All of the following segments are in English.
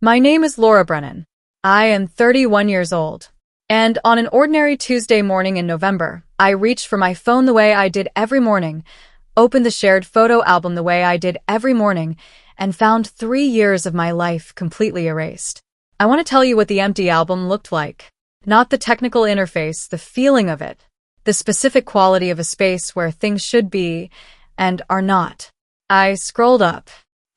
My name is Laura Brennan. I am 31 years old. And on an ordinary Tuesday morning in November, I reached for my phone the way I did every morning, opened the shared photo album the way I did every morning, and found 3 years of my life completely erased. I want to tell you what the empty album looked like. Not the technical interface, the feeling of it. The specific quality of a space where things should be and are not. I scrolled up.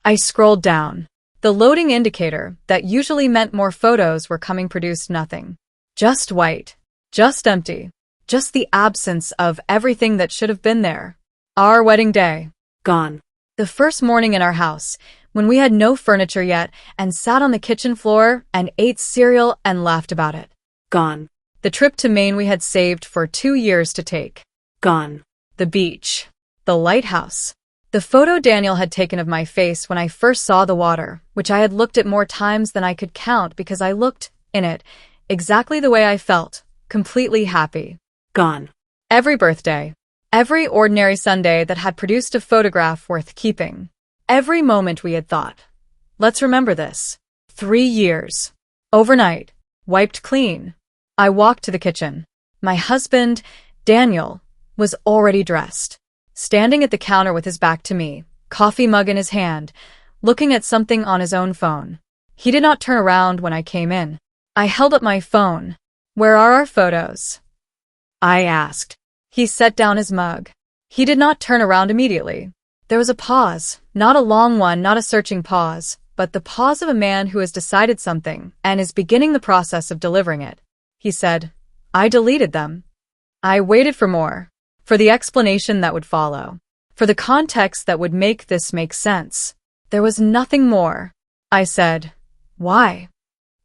I scrolled down. The loading indicator that usually meant more photos were coming produced nothing. Just white. Just empty. Just the absence of everything that should have been there. Our wedding day. Gone. The first morning in our house, when we had no furniture yet and sat on the kitchen floor and ate cereal and laughed about it. Gone. The trip to Maine we had saved for 2 years to take. Gone. The beach. The lighthouse. The photo Daniel had taken of my face when I first saw the water, which I had looked at more times than I could count because I looked, in it, exactly the way I felt, completely happy. Gone. Every birthday. Every ordinary Sunday that had produced a photograph worth keeping. Every moment we had thought, let's remember this. 3 years. Overnight. Wiped clean. I walked to the kitchen. My husband, Daniel, was already dressed. Standing at the counter with his back to me, coffee mug in his hand, looking at something on his own phone. He did not turn around when I came in. I held up my phone. Where are our photos? I asked. He set down his mug. He did not turn around immediately. There was a pause, not a long one, not a searching pause, but the pause of a man who has decided something and is beginning the process of delivering it. He said, I deleted them. I waited for more. For the explanation that would follow. For the context that would make this make sense. There was nothing more. I said, why?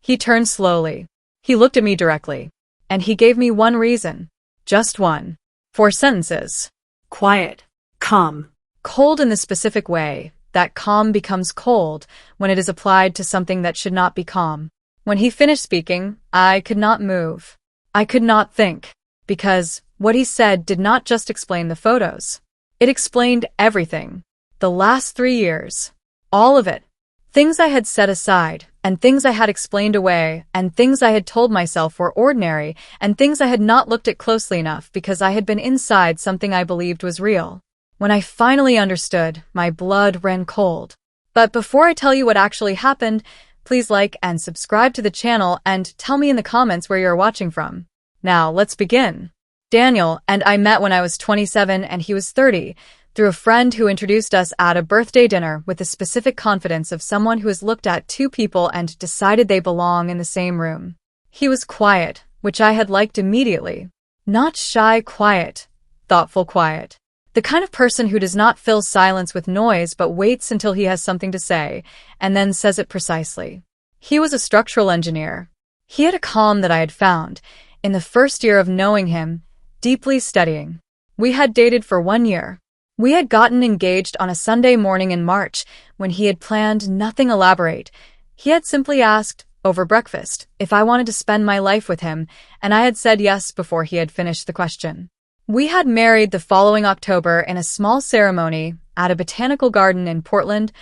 He turned slowly. He looked at me directly. And he gave me one reason. Just one. 4 sentences. Quiet. Calm. Cold in the specific way that calm becomes cold when it is applied to something that should not be calm. When he finished speaking, I could not move. I could not think. Because what he said did not just explain the photos. It explained everything. The last 3 years. All of it. Things I had set aside, and things I had explained away, and things I had told myself were ordinary, and things I had not looked at closely enough because I had been inside something I believed was real. When I finally understood, my blood ran cold. But before I tell you what actually happened, please like and subscribe to the channel and tell me in the comments where you're watching from. Now, let's begin. Daniel and I met when I was 27 and he was 30, through a friend who introduced us at a birthday dinner with the specific confidence of someone who has looked at 2 people and decided they belong in the same room. He was quiet, which I had liked immediately. Not shy quiet, thoughtful quiet. The kind of person who does not fill silence with noise but waits until he has something to say, and then says it precisely. He was a structural engineer. He had a calm that I had found, in the first year of knowing him, deeply studying. We had dated for 1 year. We had gotten engaged on a Sunday morning in March when he had planned nothing elaborate. He had simply asked, over breakfast, if I wanted to spend my life with him, and I had said yes before he had finished the question. We had married the following October in a small ceremony at a botanical garden in Portland,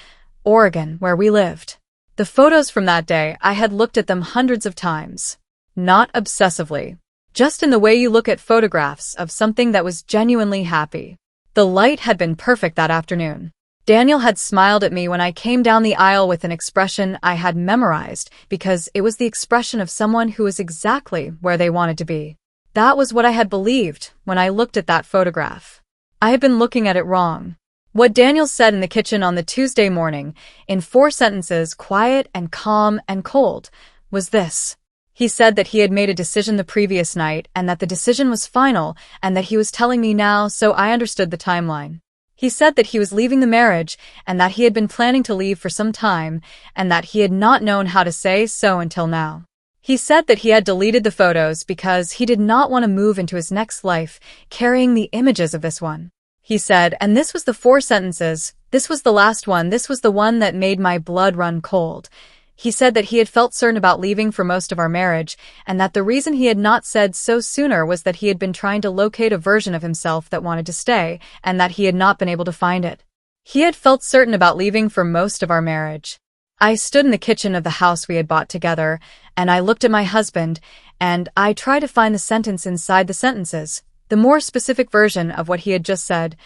Oregon, where we lived. The photos from that day, I had looked at them hundreds of times. Not obsessively. Just in the way you look at photographs of something that was genuinely happy. The light had been perfect that afternoon. Daniel had smiled at me when I came down the aisle with an expression I had memorized because it was the expression of someone who was exactly where they wanted to be. That was what I had believed when I looked at that photograph. I had been looking at it wrong. What Daniel said in the kitchen on the Tuesday morning, in 4 sentences, quiet and calm and cold, was this. He said that he had made a decision the previous night and that the decision was final and that he was telling me now, so I understood the timeline. He said that he was leaving the marriage and that he had been planning to leave for some time and that he had not known how to say so until now. He said that he had deleted the photos because he did not want to move into his next life carrying the images of this one. He said, and this was the 4 sentences, this was the last one, this was the one that made my blood run cold. He said that he had felt certain about leaving for most of our marriage, and that the reason he had not said so sooner was that he had been trying to locate a version of himself that wanted to stay, and that he had not been able to find it. He had felt certain about leaving for most of our marriage. I stood in the kitchen of the house we had bought together, and I looked at my husband, and I tried to find the sentence inside the sentences, the more specific version of what he had just said,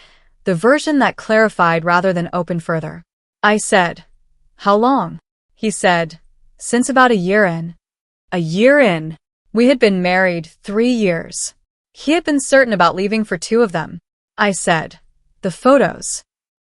the version that clarified rather than opened further. I said, "How long?" He said, "Since about a year in." A year in. We had been married 3 years. He had been certain about leaving for 2 of them. I said, "The photos."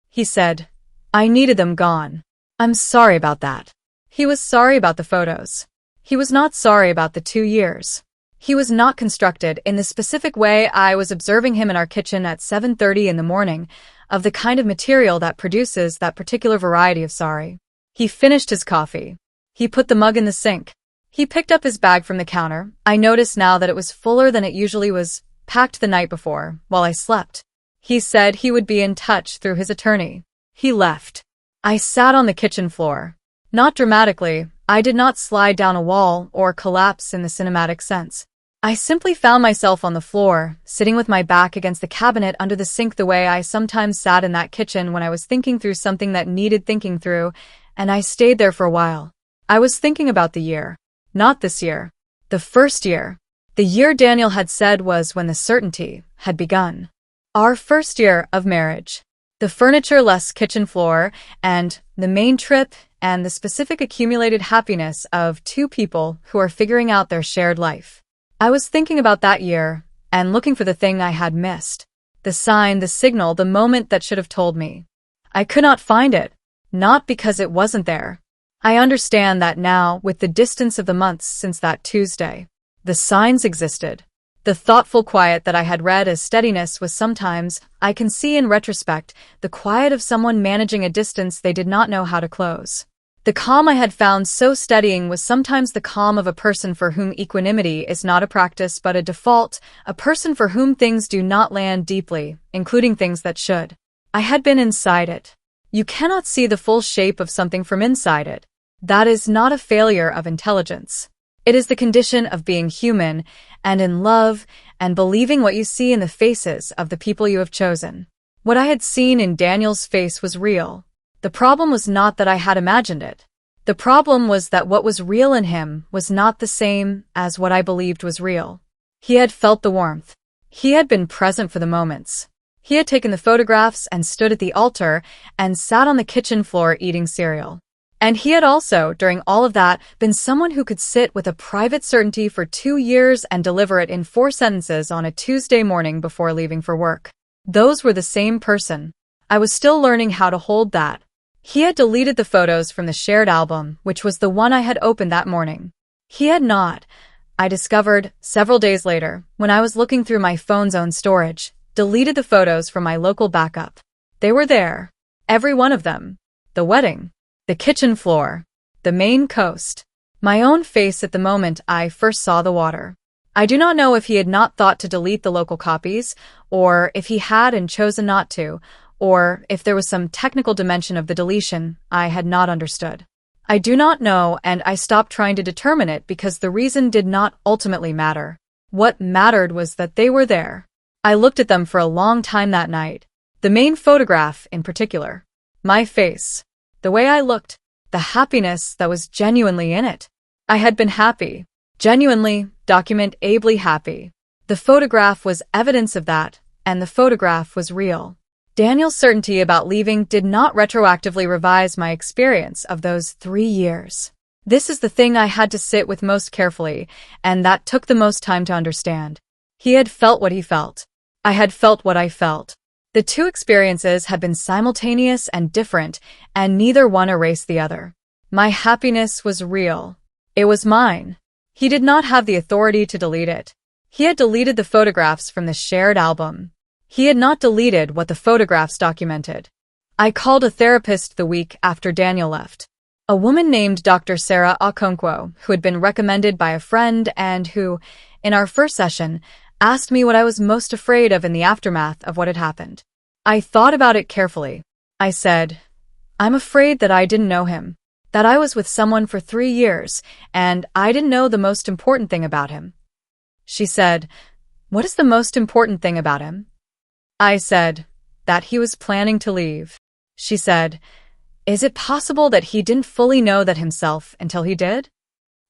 He said, "I needed them gone." I'm sorry about that. He was sorry about the photos. He was not sorry about the 2 years. He was not constructed in the specific way I was observing him in our kitchen at 7:30 in the morning, of the kind of material that produces that particular variety of sorry. He finished his coffee. He put the mug in the sink. He picked up his bag from the counter. I noticed now that it was fuller than it usually was, packed the night before, while I slept. He said he would be in touch through his attorney. He left. I sat on the kitchen floor. Not dramatically, I did not slide down a wall or collapse in the cinematic sense. I simply found myself on the floor, sitting with my back against the cabinet under the sink the way I sometimes sat in that kitchen when I was thinking through something that needed thinking through, and I stayed there for a while. I was thinking about the year. Not this year. The first year. The year Daniel had said was when the certainty had begun. Our first year of marriage. The furniture-less kitchen floor, and the Maine trip, and the specific accumulated happiness of 2 people who are figuring out their shared life. I was thinking about that year, and looking for the thing I had missed. The sign, the signal, the moment that should have told me. I could not find it, not because it wasn't there. I understand that now, with the distance of the months since that Tuesday. The signs existed. The thoughtful quiet that I had read as steadiness was sometimes, I can see in retrospect, the quiet of someone managing a distance they did not know how to close. The calm I had found so steadying was sometimes the calm of a person for whom equanimity is not a practice but a default, a person for whom things do not land deeply, including things that should. I had been inside it. You cannot see the full shape of something from inside it. That is not a failure of intelligence. It is the condition of being human, and in love, and believing what you see in the faces of the people you have chosen. What I had seen in Daniel's face was real. The problem was not that I had imagined it. The problem was that what was real in him was not the same as what I believed was real. He had felt the warmth. He had been present for the moments. He had taken the photographs and stood at the altar and sat on the kitchen floor eating cereal. And he had also, during all of that, been someone who could sit with a private certainty for 2 years and deliver it in 4 sentences on a Tuesday morning before leaving for work. Those were the same person. I was still learning how to hold that. He had deleted the photos from the shared album, which was the one I had opened that morning. He had not, I discovered, several days later, when I was looking through my phone's own storage, deleted the photos from my local backup. They were there. Every one of them. The wedding. The kitchen floor. The Maine coast. My own face at the moment I first saw the water. I do not know if he had not thought to delete the local copies, or if he had and chosen not to, or if there was some technical dimension of the deletion I had not understood. I do not know, and I stopped trying to determine it because the reason did not ultimately matter. What mattered was that they were there. I looked at them for a long time that night. The Maine photograph in particular. My face. The way I looked. The happiness that was genuinely in it. I had been happy. Genuinely, document-ably happy. The photograph was evidence of that, and the photograph was real. Daniel's certainty about leaving did not retroactively revise my experience of those 3 years. This is the thing I had to sit with most carefully, and that took the most time to understand. He had felt what he felt. I had felt what I felt. The 2 experiences had been simultaneous and different, and neither one erased the other. My happiness was real. It was mine. He did not have the authority to delete it. He had deleted the photographs from the shared album. He had not deleted what the photographs documented. I called a therapist the week after Daniel left. A woman named Dr. Sarah Okonkwo, who had been recommended by a friend and who, in our first session, asked me what I was most afraid of in the aftermath of what had happened. I thought about it carefully. I said, I'm afraid that I didn't know him, that I was with someone for 3 years, and I didn't know the most important thing about him. She said, what is the most important thing about him? I said, that he was planning to leave. She said, Is it possible that he didn't fully know that himself until he did?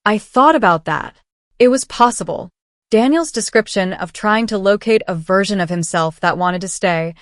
I thought about that. It was possible. Daniel's description of trying to locate a version of himself that wanted to stay,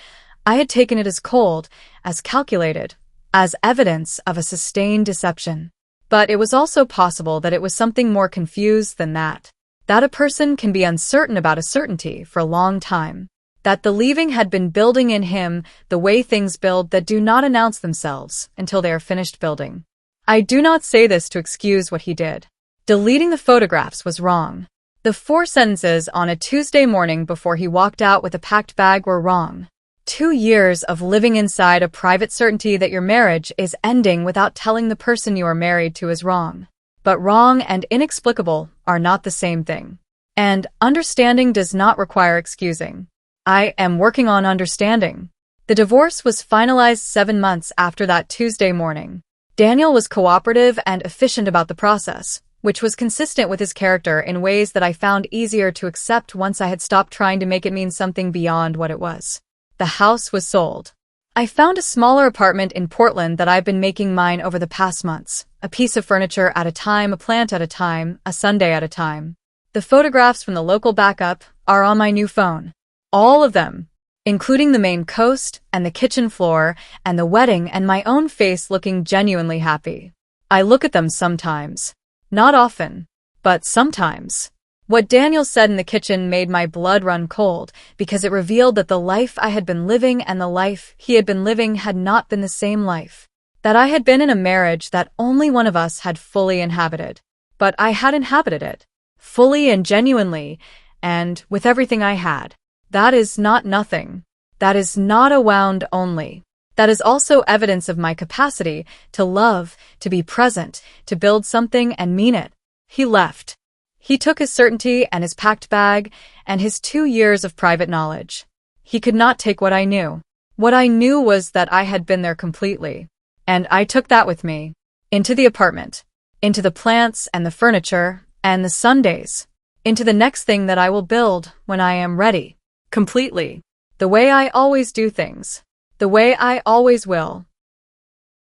I had taken it as cold, as calculated, as evidence of a sustained deception. But it was also possible that it was something more confused than that. That a person can be uncertain about a certainty for a long time. That the leaving had been building in him the way things build that do not announce themselves until they are finished building. I do not say this to excuse what he did. Deleting the photographs was wrong. The 4 sentences on a Tuesday morning before he walked out with a packed bag were wrong. 2 years of living inside a private certainty that your marriage is ending without telling the person you are married to is wrong. But wrong and inexplicable are not the same thing. And understanding does not require excusing. I am working on understanding. The divorce was finalized 7 months after that Tuesday morning. Daniel was cooperative and efficient about the process, which was consistent with his character in ways that I found easier to accept once I had stopped trying to make it mean something beyond what it was. The house was sold. I found a smaller apartment in Portland that I've been making mine over the past months, a piece of furniture at a time, a plant at a time, a Sunday at a time. The photographs from the local backup are on my new phone. All of them, including the Maine coast and the kitchen floor and the wedding and my own face looking genuinely happy. I look at them sometimes. Not often, but sometimes. What Daniel said in the kitchen made my blood run cold because it revealed that the life I had been living and the life he had been living had not been the same life. That I had been in a marriage that only one of us had fully inhabited. But I had inhabited it, fully and genuinely, and with everything I had. That is not nothing. That is not a wound only. That is also evidence of my capacity to love, to be present, to build something and mean it. He left. He took his certainty and his packed bag and his 2 years of private knowledge. He could not take what I knew. What I knew was that I had been there completely. And I took that with me. Into the apartment. Into the plants and the furniture and the Sundays. Into the next thing that I will build when I am ready. Completely. The way I always do things. The way I always will.